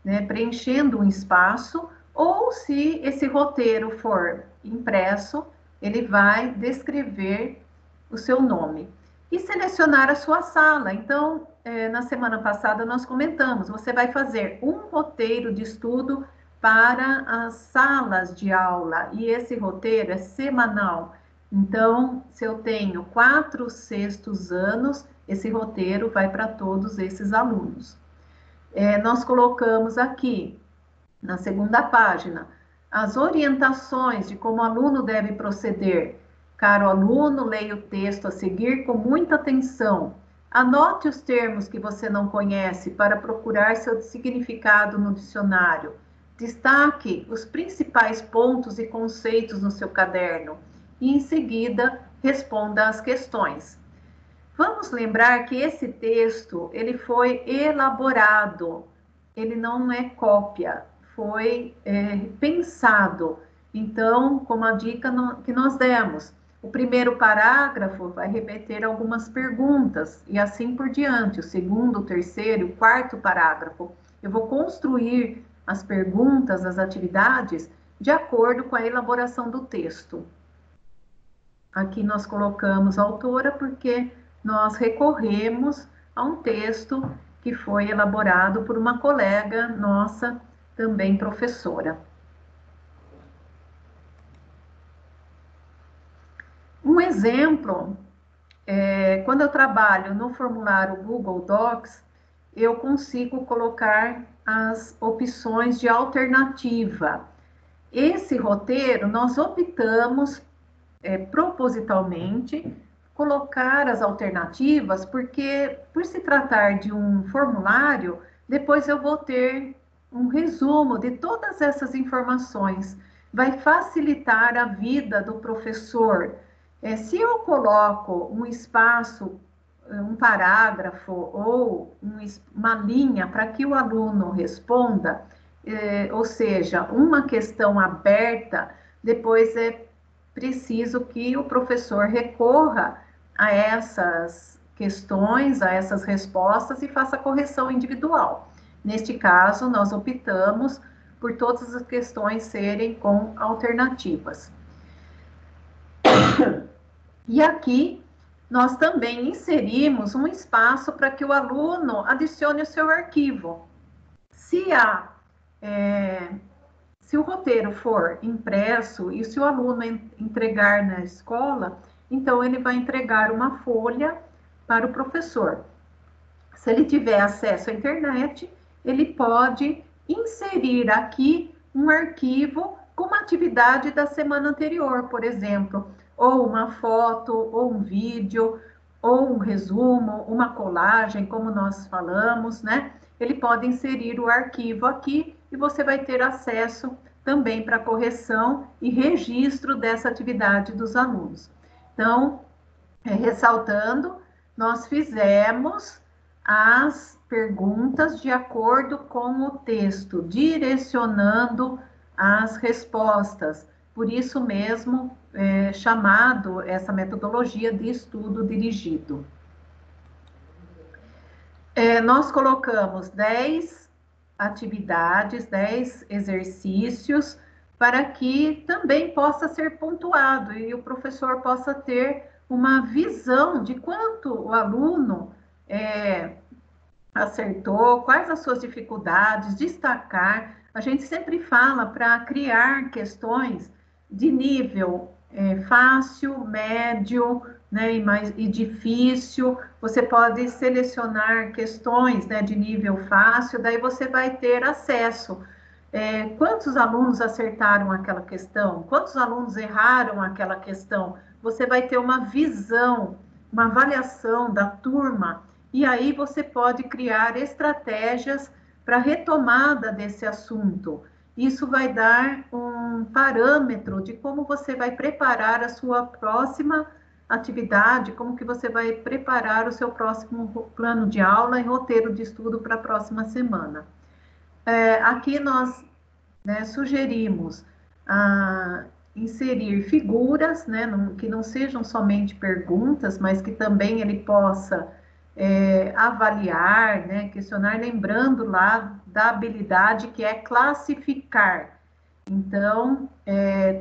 né, preenchendo um espaço, ou se esse roteiro for impresso, ele vai descrever o seu nome e selecionar a sua sala. Então, na semana passada nós comentamos, você vai fazer um roteiro de estudo para as salas de aula, e esse roteiro é semanal. Então, se eu tenho 4 sextos anos, esse roteiro vai para todos esses alunos. Nós colocamos aqui, na segunda página, as orientações de como o aluno deve proceder. Caro aluno, leia o texto a seguir com muita atenção. Anote os termos que você não conhece para procurar seu significado no dicionário. Destaque os principais pontos e conceitos no seu caderno e, em seguida, responda às questões. Vamos lembrar que esse texto, ele foi elaborado, ele não é cópia, foi pensado. Então, como a dica que nós demos, o primeiro parágrafo vai repetir algumas perguntas e assim por diante. O segundo, o terceiro, o quarto parágrafo, eu vou construir as perguntas, as atividades, de acordo com a elaboração do texto. Aqui nós colocamos a autora porque nós recorremos a um texto que foi elaborado por uma colega nossa, também professora. Um exemplo, quando eu trabalho no formulário Google Docs, eu consigo colocar as opções de alternativa. Esse roteiro nós optamos propositalmente colocar as alternativas, porque por se tratar de um formulário, depois eu vou ter um resumo de todas essas informações. Vai facilitar a vida do professor. Se eu coloco um espaço, um parágrafo ou uma linha para que o aluno responda, ou seja, uma questão aberta, depois é preciso que o professor recorra a essas questões, a essas respostas e faça correção individual. Neste caso, nós optamos por todas as questões serem com alternativas. E aqui, nós também inserimos um espaço para que o aluno adicione o seu arquivo. Se o roteiro for impresso e se o aluno entregar na escola, então ele vai entregar uma folha para o professor. Se ele tiver acesso à internet, ele pode inserir aqui um arquivo com uma atividade da semana anterior, por exemplo, ou uma foto, ou um vídeo, ou um resumo, uma colagem, como nós falamos, né? Ele pode inserir o arquivo aqui e você vai ter acesso também para correção e registro dessa atividade dos alunos. Então, ressaltando, nós fizemos as perguntas de acordo com o texto, direcionando as respostas. Por isso mesmo, chamado essa metodologia de estudo dirigido. Nós colocamos 10 atividades, 10 exercícios, para que também possa ser pontuado e o professor possa ter uma visão de quanto o aluno acertou, quais as suas dificuldades, destacar. A gente sempre fala para criar questões de nível fácil, médio né, e difícil, você pode selecionar questões, né, de nível fácil, daí você vai ter acesso. Quantos alunos acertaram aquela questão? Quantos alunos erraram aquela questão? Você vai ter uma visão, uma avaliação da turma, e aí você pode criar estratégias para retomada desse assunto. Isso vai dar um parâmetro de como você vai preparar a sua próxima atividade, como que você vai preparar o seu próximo plano de aula e roteiro de estudo para a próxima semana. Aqui nós, né, sugerimos inserir figuras, né, que não sejam somente perguntas, mas que também ele possa avaliar, né, questionar, lembrando lá da habilidade que é classificar. Então,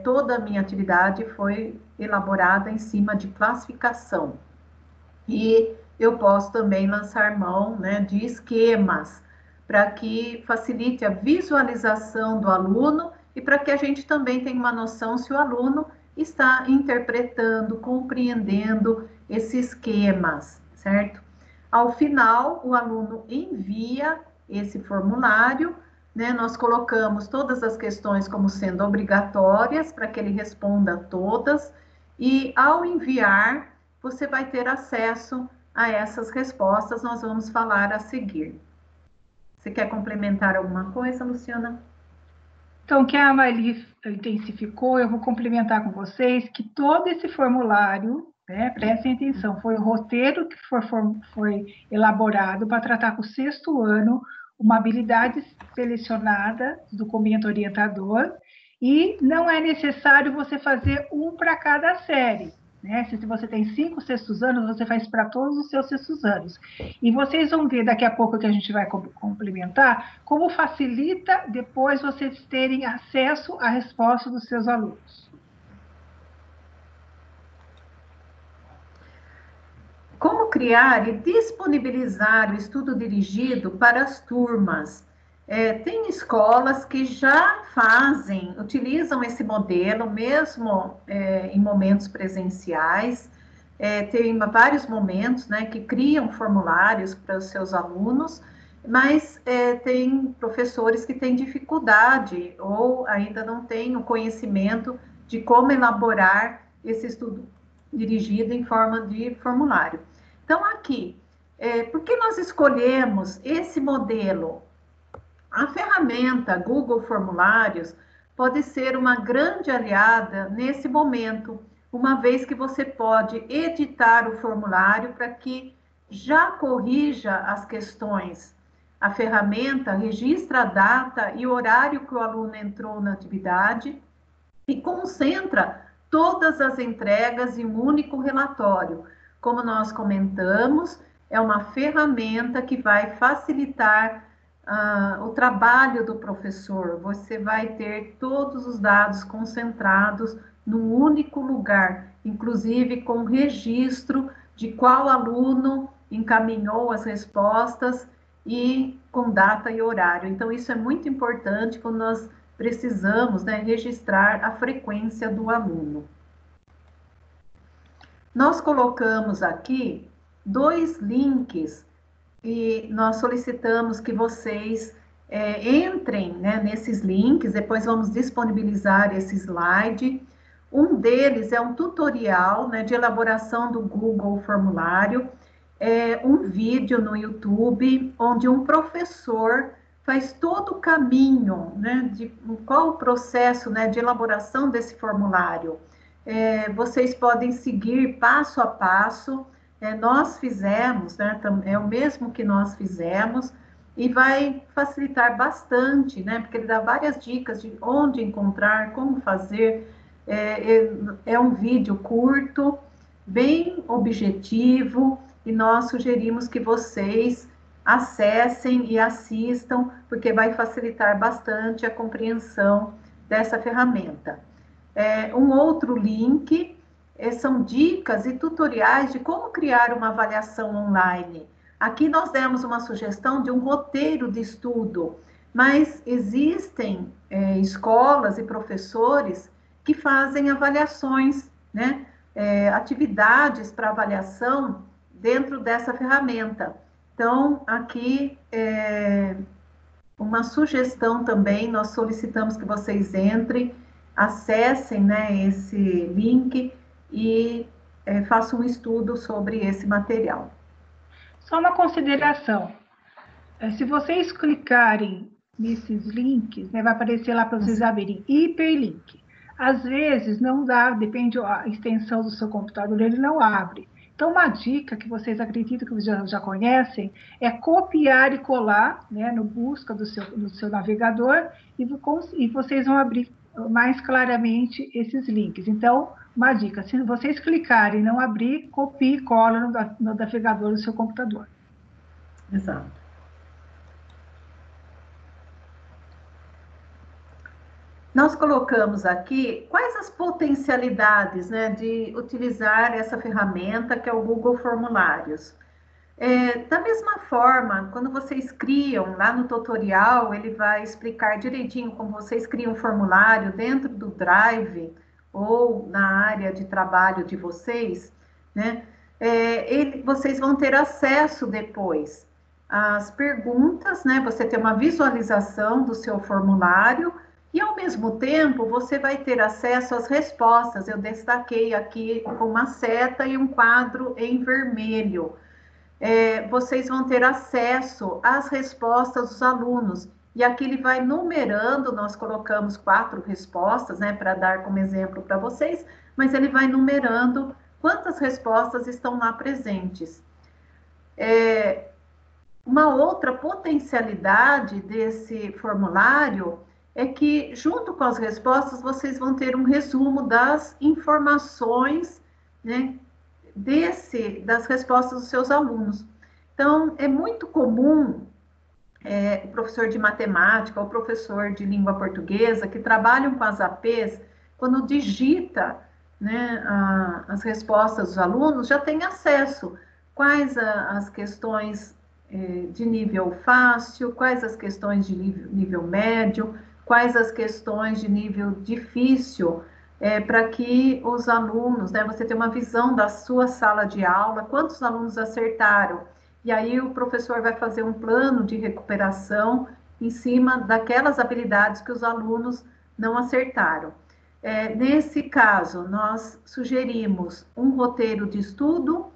toda a minha atividade foi elaborada em cima de classificação. E eu posso também lançar mão, né, de esquemas, para que facilite a visualização do aluno e para que a gente também tenha uma noção se o aluno está interpretando, compreendendo esses esquemas, certo? Ao final, o aluno envia esse formulário, né? Nós colocamos todas as questões como sendo obrigatórias para que ele responda a todas, e ao enviar, você vai ter acesso a essas respostas. Nós vamos falar a seguir. Você quer complementar alguma coisa, Luciana? Então, o que a Amaeli intensificou, eu vou complementar com vocês que todo esse formulário, né, prestem atenção, foi o roteiro que foi elaborado para tratar com o sexto ano uma habilidade selecionada do documento orientador, e não é necessário você fazer um para cada série. Né? Se você tem 5 sextos anos, você faz para todos os seus sextos anos. E vocês vão ver daqui a pouco que a gente vai complementar como facilita depois vocês terem acesso à resposta dos seus alunos. Como criar e disponibilizar o estudo dirigido para as turmas? Tem escolas que já utilizam esse modelo, mesmo em momentos presenciais. Tem vários momentos, né, que criam formulários para os seus alunos, mas tem professores que têm dificuldade ou ainda não têm o conhecimento de como elaborar esse estudo dirigido em forma de formulário. Então, aqui, por que nós escolhemos esse modelo? A ferramenta Google Formulários pode ser uma grande aliada nesse momento, uma vez que você pode editar o formulário para que já corrija as questões. A ferramenta registra a data e o horário que o aluno entrou na atividade e concentra todas as entregas em um único relatório. Como nós comentamos, é uma ferramenta que vai facilitar o trabalho do professor. Você vai ter todos os dados concentrados num único lugar, inclusive com registro de qual aluno encaminhou as respostas e com data e horário. Então, isso é muito importante quando nós precisamos, né, registrar a frequência do aluno. Nós colocamos aqui 2 links e nós solicitamos que vocês entrem, né, nesses links, depois vamos disponibilizar esse slide. Um deles é um tutorial, né, de elaboração do Google Formulário, um vídeo no YouTube, onde um professor faz todo o caminho, né, de qual o processo, né, de elaboração desse formulário. Vocês podem seguir passo a passo. Nós fizemos, né, é o mesmo que nós fizemos, e vai facilitar bastante, né, porque ele dá várias dicas de onde encontrar, como fazer. É um vídeo curto, bem objetivo, e nós sugerimos que vocês acessem e assistam, porque vai facilitar bastante a compreensão dessa ferramenta. Um outro link são dicas e tutoriais de como criar uma avaliação online. Aqui nós demos uma sugestão de um roteiro de estudo, mas existem escolas e professores que fazem avaliações, né? atividades para avaliação dentro dessa ferramenta. Então, aqui uma sugestão também, nós solicitamos que vocês entrem, acessem, né, esse link e façam um estudo sobre esse material. Só uma consideração. Se vocês clicarem nesses links, né, vai aparecer lá para vocês abrirem hiperlink. Às vezes não dá, depende da extensão do seu computador, ele não abre. Então, uma dica que vocês acreditam que já conhecem é copiar e colar, né, no busca do seu navegador e vocês vão abrir mais claramente esses links. Então, uma dica, se vocês clicarem e não abrir, copie e cola no navegador do seu computador. Exato. Nós colocamos aqui quais as potencialidades, né, de utilizar essa ferramenta que é o Google Formulários. Da mesma forma, quando vocês criam, lá no tutorial, ele vai explicar direitinho como vocês criam um formulário dentro do Drive ou na área de trabalho de vocês, né? Vocês vão ter acesso depois às perguntas, né? Você tem uma visualização do seu formulário e, ao mesmo tempo, você vai ter acesso às respostas. Eu destaquei aqui com uma seta e um quadro em vermelho. Vocês vão ter acesso às respostas dos alunos. E aqui ele vai numerando, nós colocamos 4 respostas, né, para dar como exemplo para vocês, mas ele vai numerando quantas respostas estão lá presentes. Uma outra potencialidade desse formulário é que, junto com as respostas, vocês vão ter um resumo das informações, né, das respostas dos seus alunos. Então, é muito comum o professor de matemática ou professor de língua portuguesa que trabalham com as APs, quando digita, né, as respostas dos alunos, já tem acesso. Quais as questões de nível fácil, quais as questões de nível médio, quais as questões de nível difícil, para que os alunos, né, você tenha uma visão da sua sala de aula, quantos alunos acertaram, e aí o professor vai fazer um plano de recuperação em cima daquelas habilidades que os alunos não acertaram. Nesse caso, nós sugerimos um roteiro de estudo,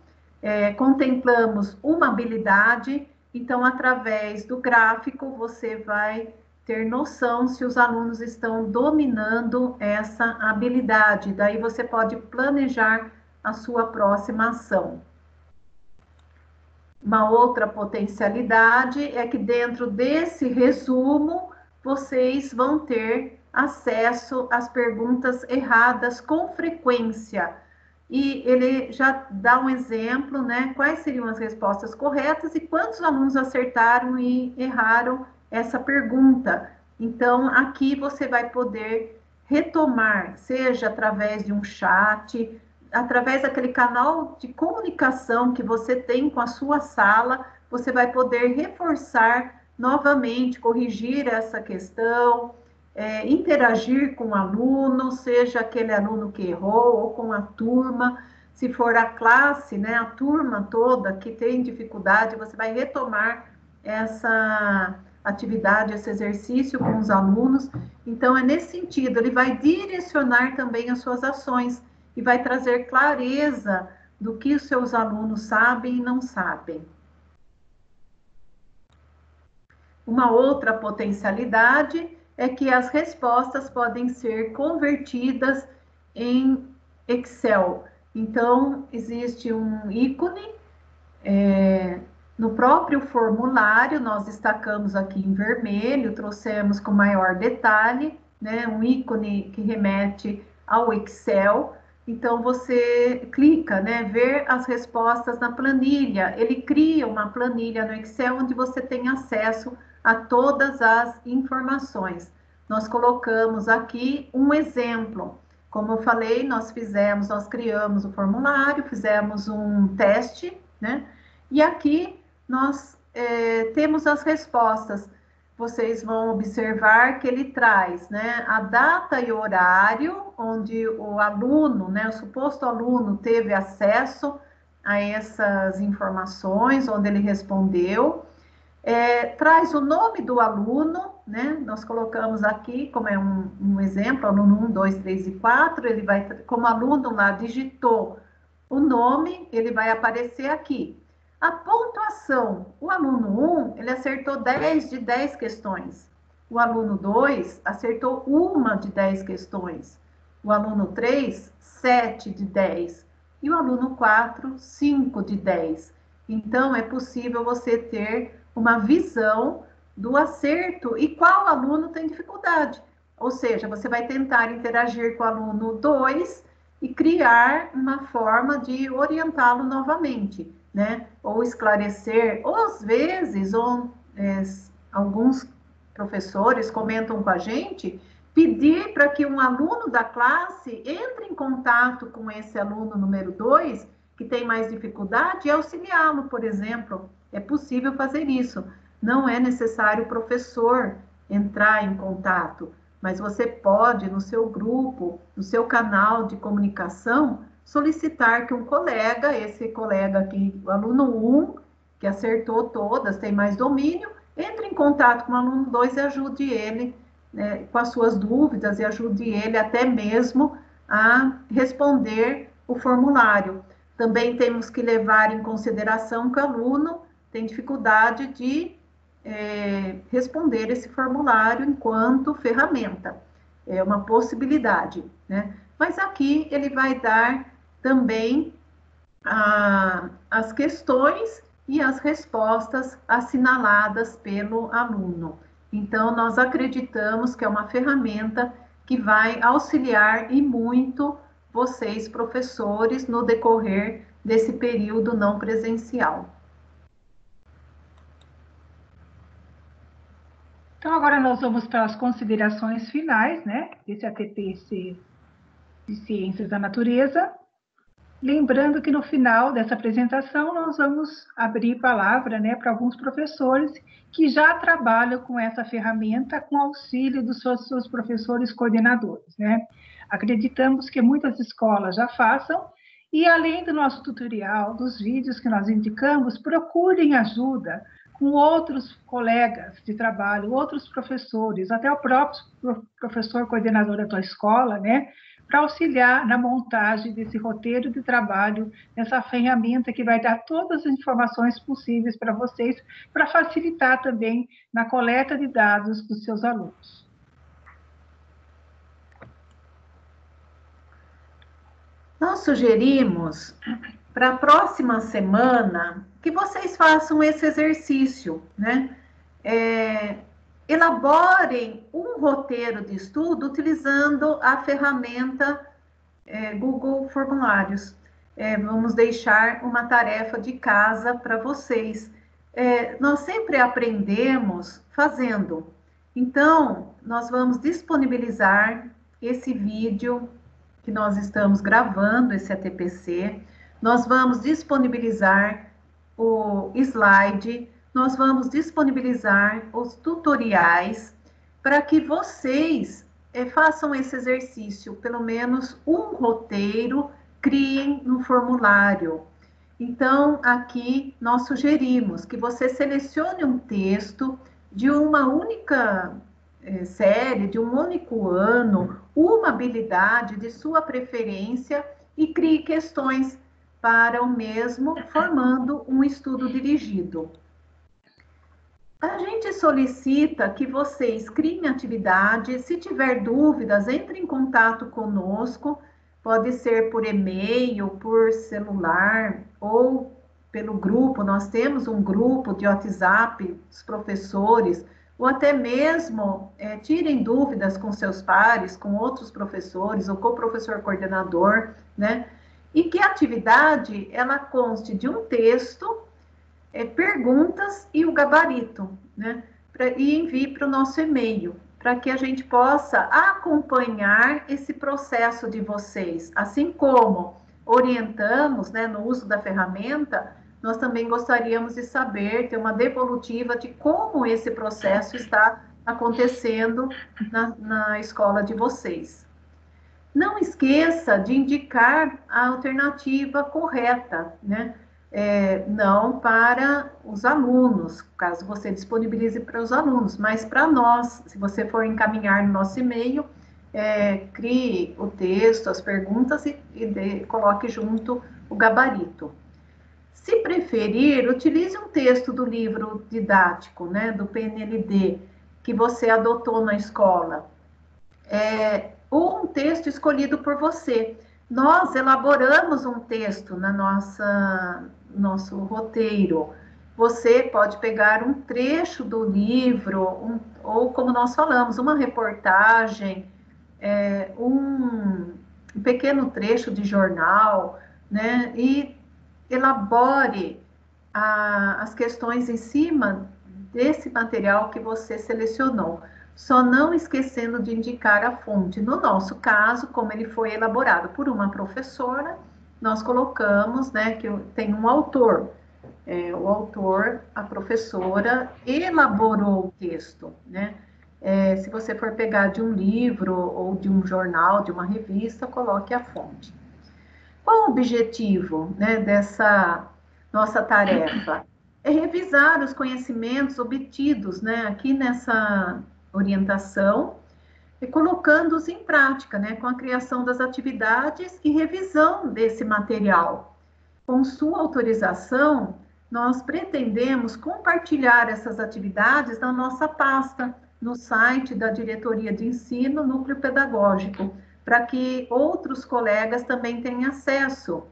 contemplamos uma habilidade, então, através do gráfico, você vai ter noção se os alunos estão dominando essa habilidade. Daí você pode planejar a sua próxima ação. Uma outra potencialidade é que dentro desse resumo, vocês vão ter acesso às perguntas erradas com frequência. E ele já dá um exemplo, né? Quais seriam as respostas corretas e quantos alunos acertaram e erraram essa pergunta. Então, aqui você vai poder retomar, seja através de um chat, através daquele canal de comunicação que você tem com a sua sala, você vai poder reforçar novamente, corrigir essa questão, interagir com o aluno, seja aquele aluno que errou, ou com a turma. Se for a classe, né, a turma toda que tem dificuldade, você vai retomar essa atividade, esse exercício com os alunos. Então, é nesse sentido, ele vai direcionar também as suas ações e vai trazer clareza do que os seus alunos sabem e não sabem. Uma outra potencialidade é que as respostas podem ser convertidas em Excel. Então, existe um ícone no próprio formulário, nós destacamos aqui em vermelho, trouxemos com maior detalhe, né, um ícone que remete ao Excel. Então, você clica, né, ver as respostas na planilha. Ele cria uma planilha no Excel onde você tem acesso a todas as informações. Nós colocamos aqui um exemplo. Como eu falei, nós criamos o formulário, fizemos um teste, né? E aqui nós temos as respostas. vocês vão observar que ele traz, né, a data e horário onde o aluno, né, o suposto aluno teve acesso a essas informações, onde ele respondeu, traz o nome do aluno, né, nós colocamos aqui como é um exemplo, aluno 1, 2, 3 e 4, ele vai, como aluno lá digitou o nome, ele vai aparecer aqui. A pontuação, o aluno 1, ele acertou 10 de 10 questões. O aluno 2 acertou uma de 10 questões. O aluno 3, 7 de 10. E o aluno 4, 5 de 10. Então, é possível você ter uma visão do acerto e qual aluno tem dificuldade. Ou seja, você vai tentar interagir com o aluno 2 e criar uma forma de orientá-lo novamente, né? Ou esclarecer, ou às vezes, alguns professores comentam com a gente, pedir para que um aluno da classe entre em contato com esse aluno número 2, que tem mais dificuldade, e auxiliá-lo, por exemplo. É possível fazer isso. Não é necessário o professor entrar em contato, mas você pode, no seu grupo, no seu canal de comunicação, solicitar que um colega, esse colega aqui, o aluno 1, que acertou todas, tem mais domínio, entre em contato com o aluno 2 e ajude ele, né, com as suas dúvidas e ajude ele até mesmo a responder o formulário. Também temos que levar em consideração que o aluno tem dificuldade de responder esse formulário enquanto ferramenta. É uma possibilidade, né? Mas aqui ele vai dar também as questões e as respostas assinaladas pelo aluno. Então, nós acreditamos que é uma ferramenta que vai auxiliar e muito vocês, professores, no decorrer desse período não presencial. Então, agora nós vamos para as considerações finais, né, desse ATPC de Ciências da Natureza. Lembrando que no final dessa apresentação nós vamos abrir palavra, né, para alguns professores que já trabalham com essa ferramenta com auxílio dos seus professores coordenadores, né. Acreditamos que muitas escolas já façam e, além do nosso tutorial, dos vídeos que nós indicamos, procurem ajuda com outros colegas de trabalho, outros professores, até o próprio professor coordenador da tua escola, né, para auxiliar na montagem desse roteiro de trabalho, dessa ferramenta que vai dar todas as informações possíveis para vocês, para facilitar também na coleta de dados dos seus alunos. Nós sugerimos para a próxima semana que vocês façam esse exercício, né? Elaborem um roteiro de estudo utilizando a ferramenta Google Formulários. Vamos deixar uma tarefa de casa para vocês. Nós sempre aprendemos fazendo. Então, nós vamos disponibilizar esse vídeo que nós estamos gravando, esse ATPC, nós vamos disponibilizar o slide, nós vamos disponibilizar os tutoriais para que vocês façam esse exercício, pelo menos um roteiro, criem no formulário. Então, aqui nós sugerimos que você selecione um texto de uma única série, de um único ano, uma habilidade de sua preferência e crie questões para o mesmo, formando um estudo dirigido. A gente solicita que vocês criem atividade, se tiver dúvidas, entre em contato conosco, pode ser por e-mail, por celular ou pelo grupo, nós temos um grupo de WhatsApp dos professores, ou até mesmo tirem dúvidas com seus pares, com outros professores, ou com o professor coordenador, né? E que a atividade, ela conste de um texto, perguntas e o gabarito, né? E envie para o nosso e-mail, para que a gente possa acompanhar esse processo de vocês, assim como orientamos, né, no uso da ferramenta, nós também gostaríamos de saber, ter uma devolutiva de como esse processo está acontecendo na escola de vocês. Não esqueça de indicar a alternativa correta, né? Não para os alunos, caso você disponibilize para os alunos, mas para nós, se você for encaminhar no nosso e-mail, crie o texto, as perguntas e coloque junto o gabarito. Se preferir, utilize um texto do livro didático, né, do PNLD, que você adotou na escola, ou um texto escolhido por você. Nós elaboramos um texto na nosso roteiro. Você pode pegar um trecho do livro, ou como nós falamos, uma reportagem, um pequeno trecho de jornal, né? E elabore as questões em cima desse material que você selecionou, só não esquecendo de indicar a fonte. No nosso caso, como ele foi elaborado por uma professora, nós colocamos, né, que tem um autor. O autor, a professora, elaborou o texto, né? Se você for pegar de um livro ou de um jornal, de uma revista, coloque a fonte. Qual o objetivo, né, dessa nossa tarefa? É revisar os conhecimentos obtidos, né, aqui nessa orientação e colocando-os em prática, né, com a criação das atividades e revisão desse material. Com sua autorização, nós pretendemos compartilhar essas atividades na nossa pasta, no site da Diretoria de Ensino, Núcleo Pedagógico, para que outros colegas também tenham acesso.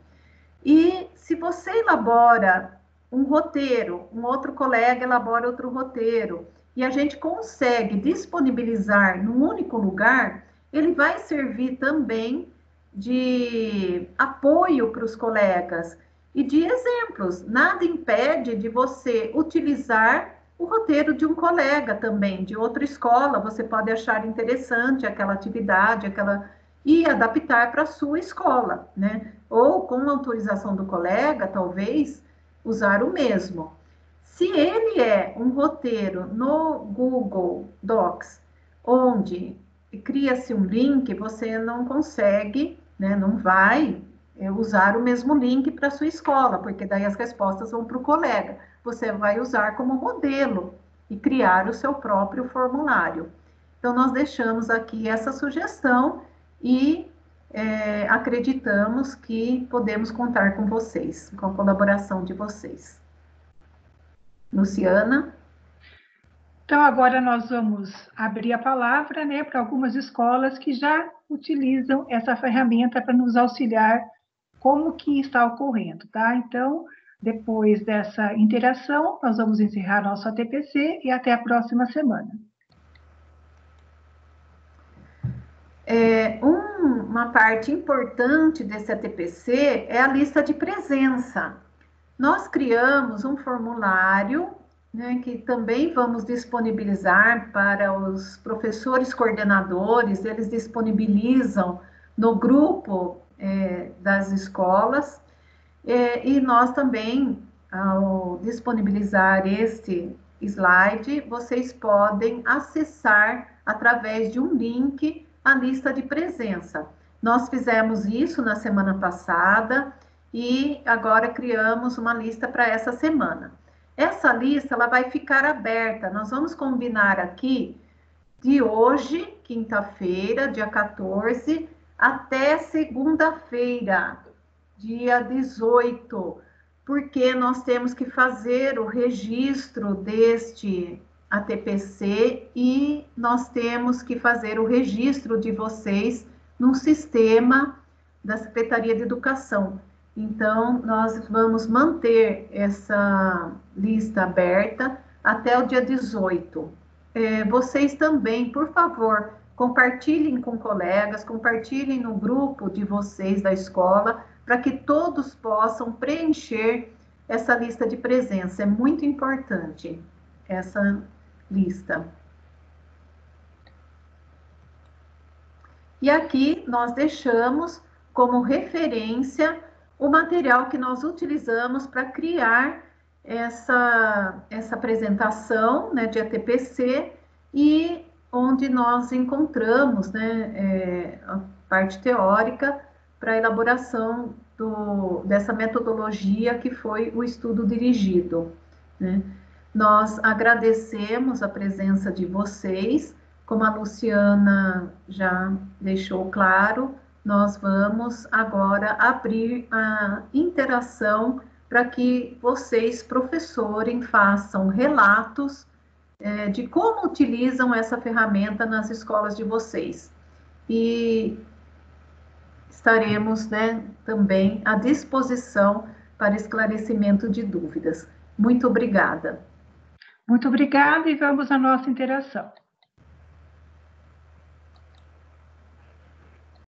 E se você elabora um roteiro, um outro colega elabora outro roteiro, e a gente consegue disponibilizar num único lugar, ele vai servir também de apoio para os colegas e de exemplos. Nada impede de você utilizar o roteiro de um colega também, de outra escola. Você pode achar interessante aquela atividade, e adaptar para a sua escola, né? Ou com autorização do colega, talvez, usar o mesmo. Se ele é um roteiro no Google Docs, onde cria-se um link, você não consegue, né, não vai usar o mesmo link para a sua escola, porque daí as respostas vão para o colega. Você vai usar como modelo e criar o seu próprio formulário. Então, nós deixamos aqui essa sugestão e acreditamos que podemos contar com vocês, com a colaboração de vocês. Luciana? Então, agora nós vamos abrir a palavra, né, para algumas escolas que já utilizam essa ferramenta para nos auxiliar como que está ocorrendo, tá? Então, depois dessa interação, nós vamos encerrar nosso ATPC e até a próxima semana. Uma parte importante desse ATPC é a lista de presença. Nós criamos um formulário, né, que também vamos disponibilizar para os professores coordenadores, eles disponibilizam no grupo das escolas, e nós também, ao disponibilizar este slide, vocês podem acessar através de um link a lista de presença. Nós fizemos isso na semana passada e agora criamos uma lista para essa semana. Essa lista ela vai ficar aberta. Nós vamos combinar aqui de hoje, quinta-feira, dia 14, até segunda-feira, dia 18, porque nós temos que fazer o registro deste ATPC e nós temos que fazer o registro de vocês no sistema da Secretaria de Educação. Então, nós vamos manter essa lista aberta até o dia 18. Vocês também, por favor, compartilhem com colegas, compartilhem no grupo de vocês da escola, para que todos possam preencher essa lista de presença. É muito importante essa lista. E aqui nós deixamos como referência o material que nós utilizamos para criar essa apresentação, né, de ATPC, e onde nós encontramos, né, a parte teórica para a elaboração dessa metodologia que foi o estudo dirigido, né? Nós agradecemos a presença de vocês, como a Luciana já deixou claro, nós vamos agora abrir a interação para que vocês, professores, façam relatos de como utilizam essa ferramenta nas escolas de vocês. E estaremos, né, também à disposição para esclarecimento de dúvidas. Muito obrigada. Muito obrigada e vamos à nossa interação.